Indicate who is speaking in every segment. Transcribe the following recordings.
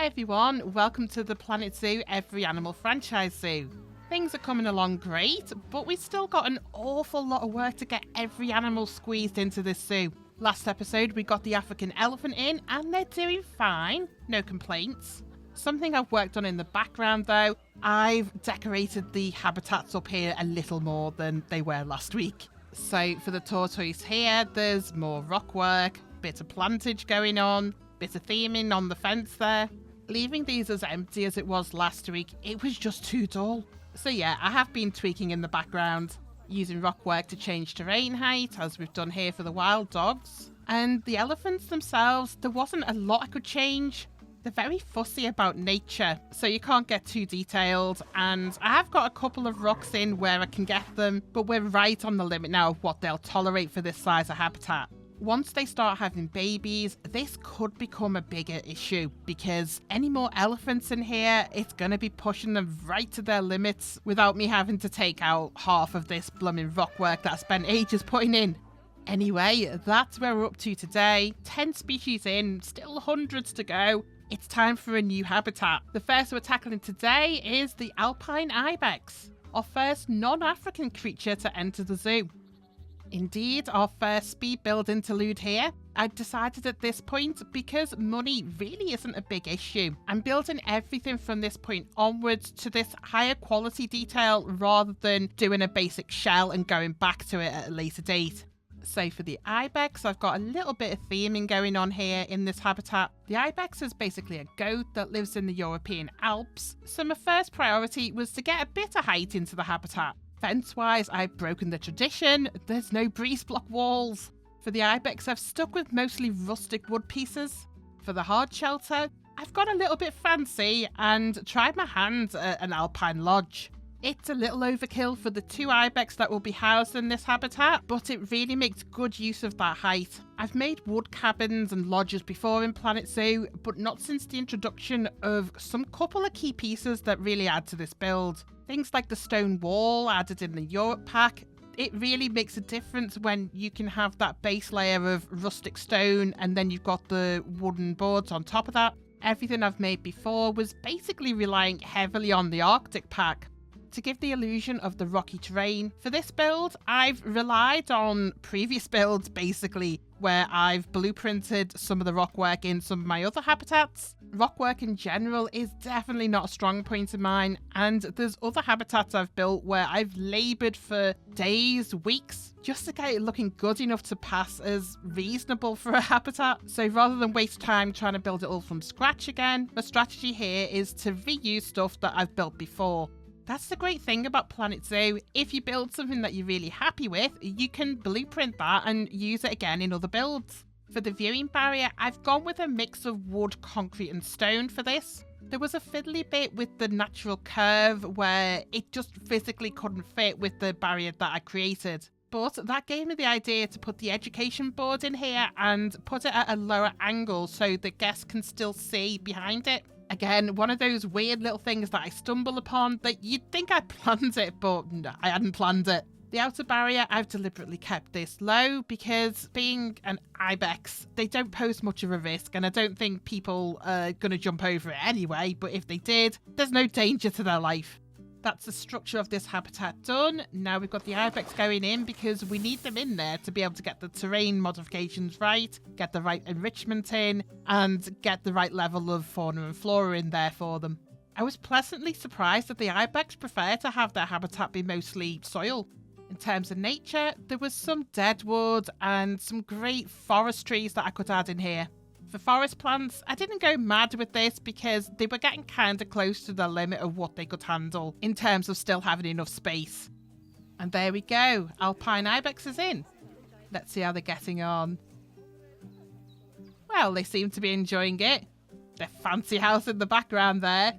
Speaker 1: Hi everyone, welcome to the Planet Zoo Every Animal Franchise Zoo. Things are coming along great, but we've still got an awful lot of work to get every animal squeezed into this zoo. Last episode we got the African elephant in and they're doing fine, no complaints. Something I've worked on in the background though, I've decorated the habitats up here a little more than they were last week. So for the tortoise here, there's more rock work, bit of plantage going on, bit of theming on the fence there. Leaving these as empty as it was last week, it was just too dull. So yeah, I have been tweaking in the background, using rock work to change terrain height, as we've done here for the wild dogs. And the elephants themselves, there wasn't a lot I could change. They're very fussy about nature, so you can't get too detailed. And I have got a couple of rocks in where I can get them, but we're right on the limit now of what they'll tolerate for this size of habitat. Once they start having babies, this could become a bigger issue because any more elephants in here, it's going to be pushing them right to their limits without me having to take out half of this blooming rock work that I spent ages putting in. Anyway, that's where we're up to today. 10 species in, still hundreds to go. It's time for a new habitat. The first we're tackling today is the Alpine Ibex, our first non-African creature to enter the zoo. Indeed, our first speed build interlude here. I decided at this point, because money really isn't a big issue, I'm building everything from this point onwards to this higher quality detail rather than doing a basic shell and going back to it at a later date. So for the Ibex, I've got a little bit of theming going on here in this habitat. The Ibex is basically a goat that lives in the European Alps, so my first priority was to get a bit of height into the habitat. Fence-wise, I've broken the tradition. There's no breeze block walls. For the Ibex, I've stuck with mostly rustic wood pieces. For the hard shelter, I've got a little bit fancy and tried my hand at an Alpine lodge. It's a little overkill for the 2 Ibex that will be housed in this habitat, but it really makes good use of that height. I've made wood cabins and lodges before in Planet Zoo, but not since the introduction of some couple of key pieces that really add to this build. Things like the stone wall added in the Europe pack. It really makes a difference when you can have that base layer of rustic stone and then you've got the wooden boards on top of that. Everything I've made before was basically relying heavily on the Arctic pack. To give the illusion of the rocky terrain, for this build, I've relied on previous builds basically, where I've blueprinted some of the rock work in some of my other habitats. Rock work in general is definitely not a strong point of mine, and there's other habitats I've built where I've laboured for days, weeks, just to get it looking good enough to pass as reasonable for a habitat. So rather than waste time trying to build it all from scratch again, my strategy here is to reuse stuff that I've built before. That's the great thing about Planet Zoo. If you build something that you're really happy with, you can blueprint that and use it again in other builds. For the viewing barrier, I've gone with a mix of wood, concrete and stone for this. There was a fiddly bit with the natural curve where it just physically couldn't fit with the barrier that I created. But that gave me the idea to put the education board in here and put it at a lower angle so the guests can still see behind it. Again, one of those weird little things that I stumble upon that you'd think I planned it, but no, I hadn't planned it. The outer barrier, I've deliberately kept this low because being an Ibex, they don't pose much of a risk and I don't think people are going to jump over it anyway, but if they did, there's no danger to their life. That's the structure of this habitat done. Now we've got the Ibex going in because we need them in there to be able to get the terrain modifications right, get the right enrichment in, and get the right level of fauna and flora in there for them. I was pleasantly surprised that the Ibex prefer to have their habitat be mostly soil. In terms of nature, there was some deadwood and some great forest trees that I could add in here. For forest plants, I didn't go mad with this because they were getting kind of close to the limit of what they could handle in terms of still having enough space. And there we go, Alpine Ibex is in. Let's see how they're getting on. Well, they seem to be enjoying it. Their fancy house in the background there.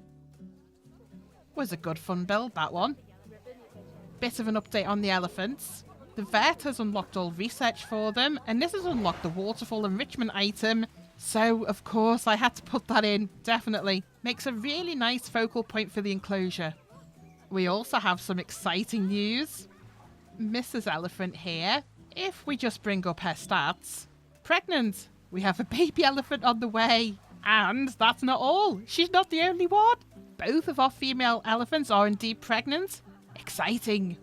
Speaker 1: Was a good fun build, that one. Bit of an update on the elephants. The vet has unlocked all research for them, and this has unlocked the waterfall enrichment item. So, of course, I had to put that in, definitely. Makes a really nice focal point for the enclosure. We also have some exciting news. Mrs. Elephant here, if we just bring up her stats, pregnant. We have a baby elephant on the way. And that's not all. She's not the only one. Both of our female elephants are indeed pregnant. Exciting.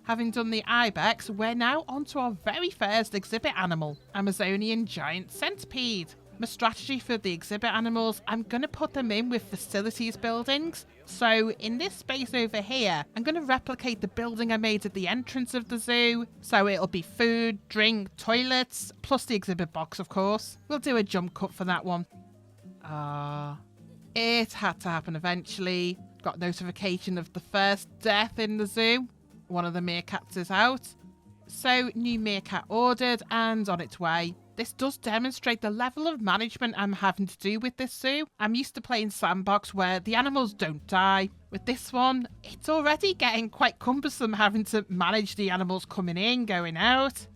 Speaker 1: Having done the ibex, we're now on to our very first exhibit animal, Amazonian giant centipede. My strategy for the exhibit animals, I'm going to put them in with facilities buildings. So in this space over here, I'm going to replicate the building I made at the entrance of the zoo. So it'll be food, drink, toilets, plus the exhibit box, of course. We'll do a jump cut for that one. It had to happen eventually. Got notification of the first death in the zoo. One of the meerkats is out. So new meerkat ordered and on its way. This does demonstrate the level of management I'm having to do with this zoo. I'm used to playing sandbox where the animals don't die. With this one, it's already getting quite cumbersome having to manage the animals coming in, going out.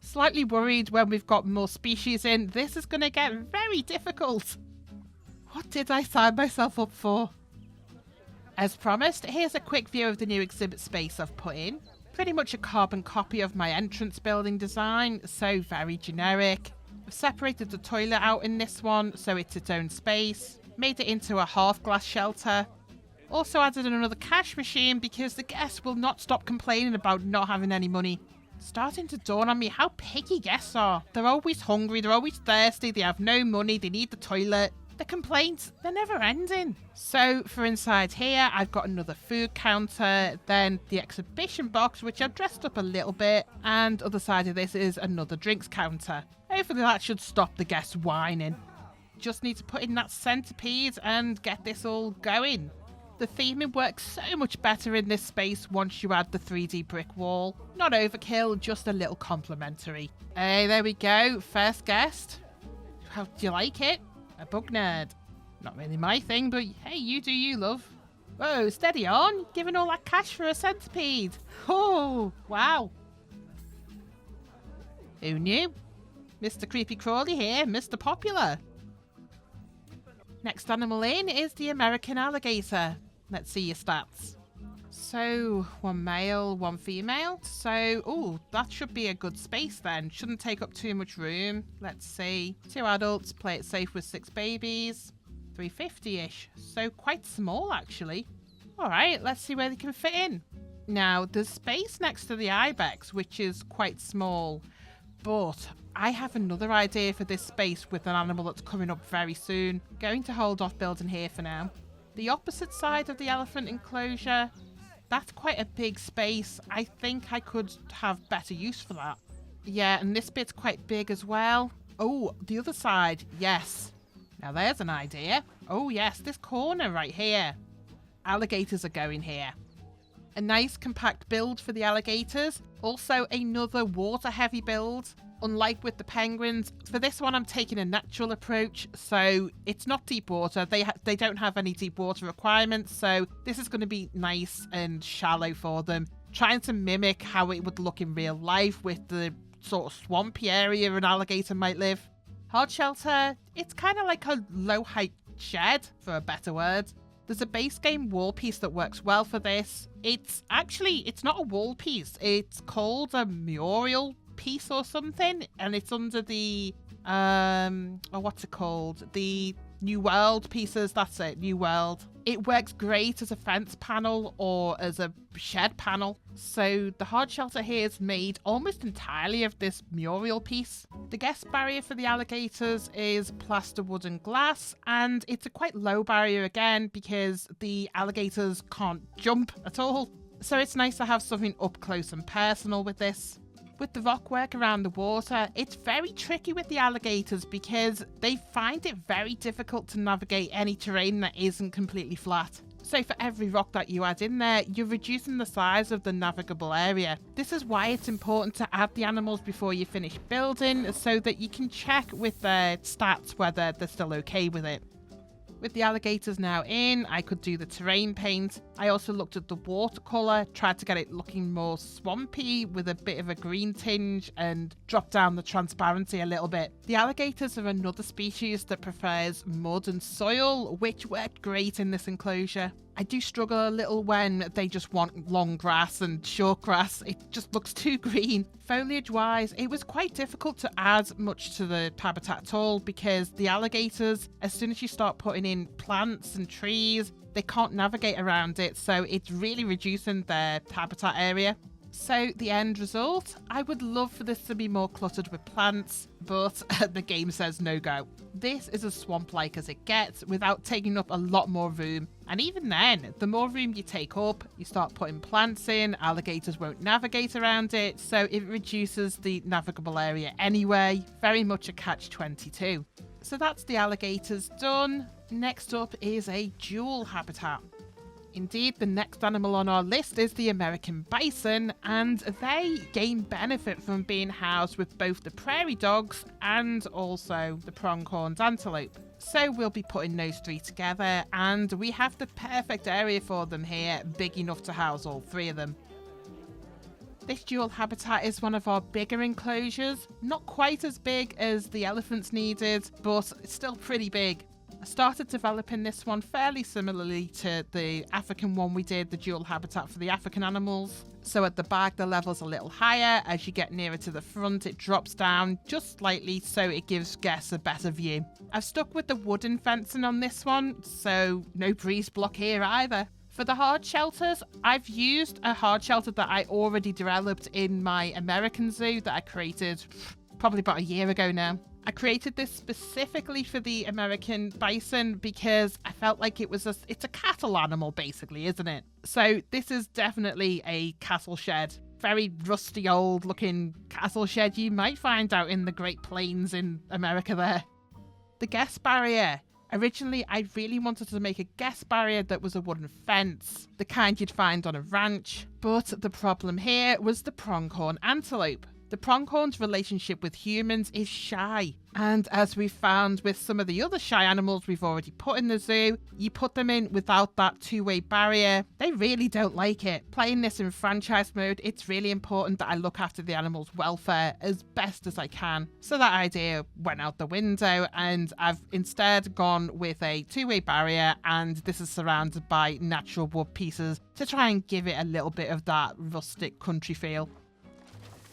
Speaker 1: Slightly worried when we've got more species in, this is going to get very difficult. What did I sign myself up for? As promised, here's a quick view of the new exhibit space I've put in. Pretty much a carbon copy of my entrance building design, so very generic. I've separated the toilet out in this one, so it's its own space. Made it into a half-glass shelter. Also added another cash machine because the guests will not stop complaining about not having any money. Starting to dawn on me how picky guests are. They're always hungry, they're always thirsty, they have no money, they need the toilet. The complaints, they're never ending. So for inside here, I've got another food counter, then the exhibition box, which I've dressed up a little bit, and other side of this is another drinks counter. Hopefully that should stop the guests whining. Just need to put in that centipede and get this all going. The theming works so much better in this space once you add the 3D brick wall. Not overkill, just a little complimentary. Hey, there we go, first guest. How do you like it? A bug nerd. Not really my thing, but hey, you do you, love. Whoa, steady on. Giving all that cash for a centipede. Oh, wow. Who knew? Mr. Creepy Crawly here, Mr. Popular. Next animal in is the American alligator. Let's see your stats. So, one male, one female. So, oh, that should be a good space then. Shouldn't take up too much room. Let's see. 2 adults, play it safe with 6 babies. 350-ish. So, quite small, actually. Alright, let's see where they can fit in. Now, there's space next to the ibex, which is quite small. But I have another idea for this space with an animal that's coming up very soon. Going to hold off building here for now. The opposite side of the elephant enclosure, that's quite a big space. I think I could have better use for that. Yeah, and this bit's quite big as well. Oh, the other side, yes. Now there's an idea. Oh yes, this corner right here. Alligators are going here. A nice compact build for the alligators. Also another water heavy build. Unlike with the penguins, for this one I'm taking a natural approach, so it's not deep water. They don't have any deep water requirements, so this is going to be nice and shallow for them. Trying to mimic how it would look in real life with the sort of swampy area an alligator might live. Hard shelter, it's kind of like a low height shed, for a better word. There's a base game wall piece that works well for this. It's not a wall piece, it's called a mural piece or something, and it's under the what's it called, the New World pieces. That's it, New World. It works great as a fence panel or as a shed panel. So the hard shelter here is made almost entirely of this mural piece. The guest barrier for the alligators is plaster wood and glass, and it's a quite low barrier again because the alligators can't jump at all. So it's nice to have something up close and personal with this. With the rock work around the water, it's very tricky with the alligators because they find it very difficult to navigate any terrain that isn't completely flat. So for every rock that you add in there, you're reducing the size of the navigable area. This is why it's important to add the animals before you finish building so that you can check with their stats whether they're still okay with it. With the alligators now in, I could do the terrain paint. I also looked at the watercolour, tried to get it looking more swampy with a bit of a green tinge and drop down the transparency a little bit. The alligators are another species that prefers mud and soil, which worked great in this enclosure. I do struggle a little when they just want long grass and short grass. It just looks too green. Foliage-wise, it was quite difficult to add much to the habitat at all because the alligators, as soon as you start putting in plants and trees, they can't navigate around it, so it's really reducing their habitat area. So the end result, I would love for this to be more cluttered with plants, but the game says no go. This is as swamp-like as it gets without taking up a lot more room. And even then, the more room you take up, you start putting plants in, alligators won't navigate around it, so it reduces the navigable area anyway. Very much a catch-22. So that's the alligators done. Next up is a dual habitat. Indeed, the next animal on our list is the American bison, and they gain benefit from being housed with both the prairie dogs and also the pronghorn antelope. So we'll be putting those three together, and we have the perfect area for them here, big enough to house all three of them. This dual habitat is one of our bigger enclosures, not quite as big as the elephants needed, but it's still pretty big. I started developing this one fairly similarly to the African one we did, the dual habitat for the African animals. So at the back, the level's a little higher. As you get nearer to the front, it drops down just slightly, so it gives guests a better view. I've stuck with the wooden fencing on this one, so no breeze block here either. For the hard shelters, I've used a hard shelter that I already developed in my American zoo that I created probably about a year ago now. I created this specifically for the American bison because I felt like it's a cattle animal basically, isn't it? So this is definitely a cattle shed. Very rusty old looking cattle shed you might find out in the Great Plains in America there. The guest barrier. Originally, I really wanted to make a guest barrier that was a wooden fence, the kind you'd find on a ranch. But the problem here was the pronghorn antelope. The pronghorn's relationship with humans is shy. And as we've found with some of the other shy animals we've already put in the zoo, you put them in without that two-way barrier, they really don't like it. Playing this in franchise mode, it's really important that I look after the animal's welfare as best as I can. So that idea went out the window, and I've instead gone with a two-way barrier, and this is surrounded by natural wood pieces to try and give it a little bit of that rustic country feel.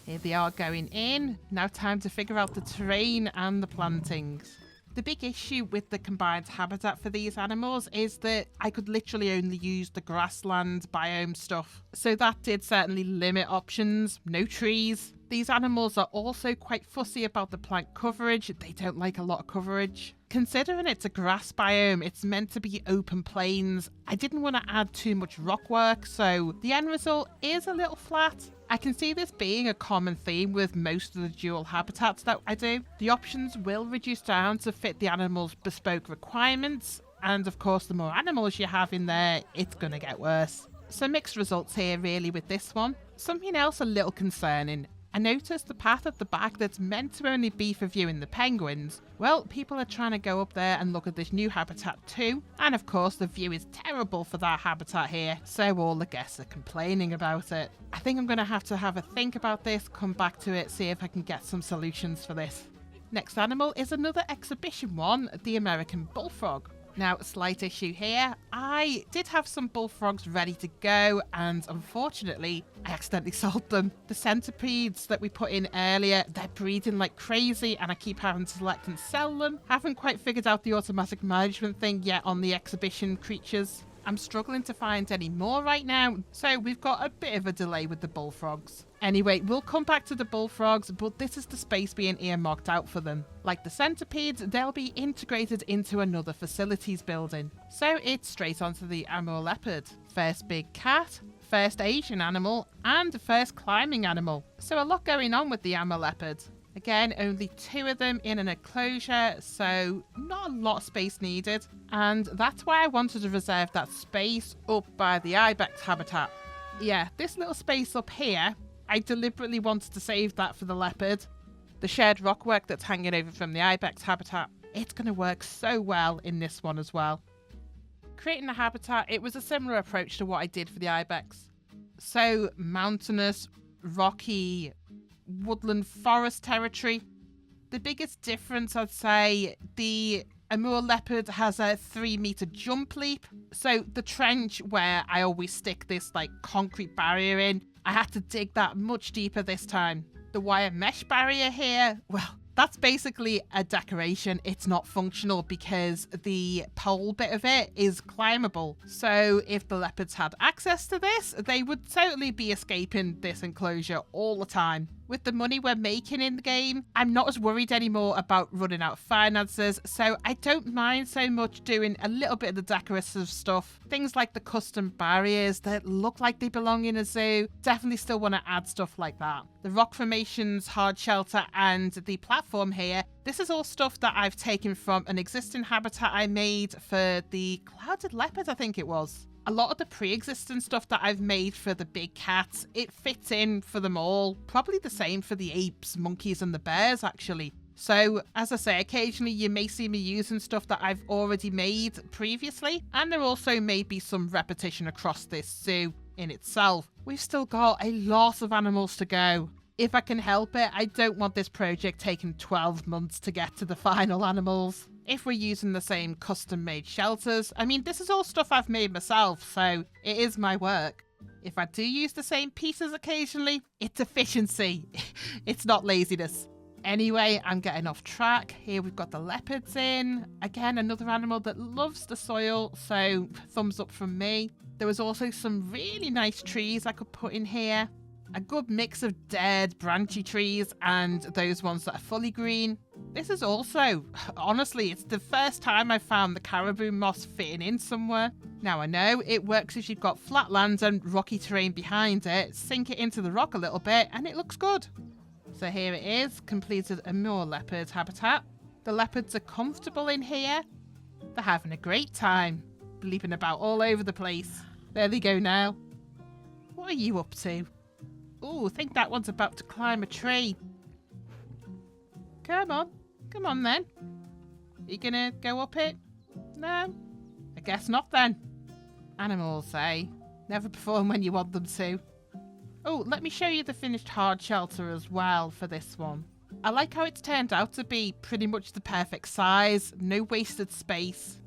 Speaker 1: Here they are going in. Now time to figure out the terrain and the plantings. The big issue with the combined habitat for these animals is that I could literally only use the grassland biome stuff. So that did certainly limit options. No trees. These animals are also quite fussy about the plant coverage. They don't like a lot of coverage. Considering it's a grass biome, it's meant to be open plains. I didn't want to add too much rock work, so the end result is a little flat. I can see this being a common theme with most of the dual habitats that I do. The options will reduce down to fit the animal's bespoke requirements, and of course the more animals you have in there, it's going to get worse. So mixed results here really with this one. Something else a little concerning. I noticed the path at the back that's meant to only be for viewing the penguins. Well, people are trying to go up there and look at this new habitat too. And of course, the view is terrible for that habitat here, so all the guests are complaining about it. I think I'm going to have a think about this, come back to it, see if I can get some solutions for this. Next animal is another exhibition one, the American bullfrog. Now, slight issue here, I did have some bullfrogs ready to go, and unfortunately, I accidentally sold them. The centipedes that we put in earlier, they're breeding like crazy, and I keep having to select and sell them. Haven't quite figured out the automatic management thing yet on the exhibition creatures. I'm struggling to find any more right now, so we've got a bit of a delay with the bullfrogs. Anyway, we'll come back to the bullfrogs, but this is the space being earmarked out for them. Like the centipedes, they'll be integrated into another facilities building. So it's straight onto the Amur Leopard. First big cat, first Asian animal, and first climbing animal. So a lot going on with the Amur Leopard. Again, only 2 of them in an enclosure, so not a lot of space needed. And that's why I wanted to reserve that space up by the Ibex habitat. Yeah, this little space up here, I deliberately wanted to save that for the leopard. The shared rockwork that's hanging over from the Ibex habitat, it's going to work so well in this one as well. Creating the habitat, it was a similar approach to what I did for the Ibex. So mountainous, rocky, woodland forest territory. The biggest difference, I'd say, the Amur Leopard has a 3-meter jump leap. So the trench where I always stick this like concrete barrier in, I had to dig that much deeper this time. The wire mesh barrier here, well, that's basically a decoration. It's not functional because the pole bit of it is climbable. So if the leopards had access to this, they would totally be escaping this enclosure all the time. With the money we're making in the game, I'm not as worried anymore about running out of finances, so I don't mind so much doing a little bit of the decorative stuff. Things like the custom barriers that look like they belong in a zoo. Definitely still want to add stuff like that. The rock formations, hard shelter, and the platform here, this is all stuff that I've taken from an existing habitat I made for the clouded leopard, I think it was. A lot of the pre-existing stuff that I've made for the big cats, it fits in for them all. Probably the same for the apes, monkeys, and the bears, actually. So, as I say, occasionally you may see me using stuff that I've already made previously, and there also may be some repetition across this zoo in itself. We've still got a lot of animals to go. If I can help it, I don't want this project taking 12 months to get to the final animals. If we're using the same custom-made shelters, I mean, this is all stuff I've made myself, so it is my work. If I do use the same pieces occasionally, it's efficiency. It's not laziness. Anyway, I'm getting off track. Here we've got the leopards in. Again, another animal that loves the soil, so thumbs up from me. There was also some really nice trees I could put in here. A good mix of dead, branchy trees and those ones that are fully green. This is also, honestly, it's the first time I've found the caribou moss fitting in somewhere. Now I know it works if you've got flat lands and rocky terrain behind it. Sink it into the rock a little bit and it looks good. So here it is, completed Amur Leopard habitat. The leopards are comfortable in here. They're having a great time, bleeping about all over the place. There they go now. What are you up to? Ooh, I think that one's about to climb a tree. Come on then. You gonna go up it? No? I guess not then. Animals, eh? Never perform when you want them to. Oh, let me show you the finished hard shelter as well for this one. I like how it's turned out to be pretty much the perfect size, no wasted space.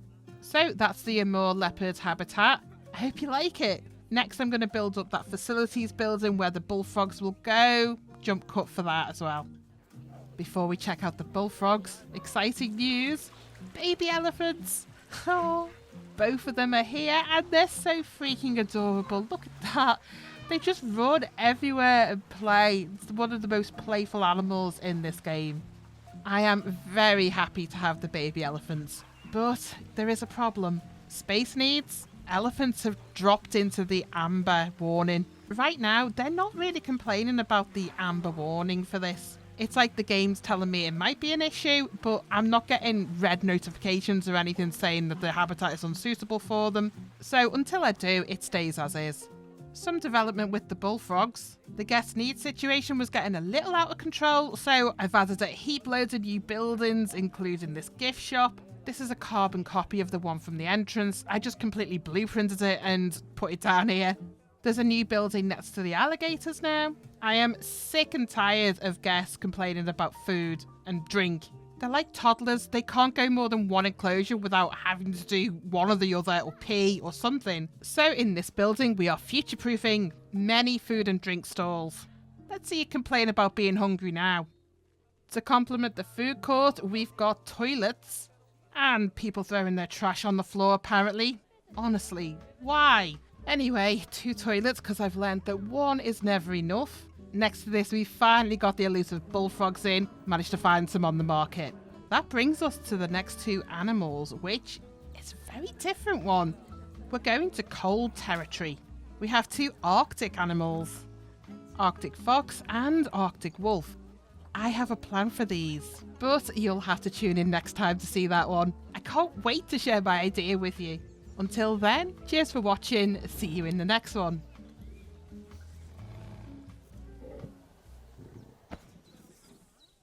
Speaker 1: So that's the Amur Leopard habitat. I hope you like it. Next, I'm going to build up that facilities building where the bullfrogs will go. Jump cut for that as well. Before we check out the bullfrogs, exciting news. Baby elephants. Oh, both of them are here and they're so freaking adorable. Look at that. They just run everywhere and play. It's one of the most playful animals in this game. I am very happy to have the baby elephants, but there is a problem. Space needs. Elephants have dropped into the amber warning. Right now, they're not really complaining about the amber warning for this. It's like the game's telling me it might be an issue, but I'm not getting red notifications or anything saying that the habitat is unsuitable for them. So until I do, it stays as is. Some development with the bullfrogs. The guest needs situation was getting a little out of control, so I've added a heap loads of new buildings, including this gift shop. This is a carbon copy of the one from the entrance. I just completely blueprinted it and put it down here. There's a new building next to the alligators now. I am sick and tired of guests complaining about food and drink. They're like toddlers. They can't go more than one enclosure without having to do one or the other or pee or something. So in this building, we are future-proofing many food and drink stalls. Let's see you complain about being hungry now. To complement the food court, we've got toilets. And people throwing their trash on the floor, apparently. Honestly, why? Anyway, 2 toilets because I've learned that 1 is never enough. Next to this, we finally got the elusive bullfrogs in. Managed to find some on the market. That brings us to the next 2 animals, which is a very different one. We're going to cold territory. We have 2 Arctic animals. Arctic fox and Arctic wolf. I have a plan for these, but you'll have to tune in next time to see that one. I can't wait to share my idea with you. Until then, cheers for watching. See you in the next one.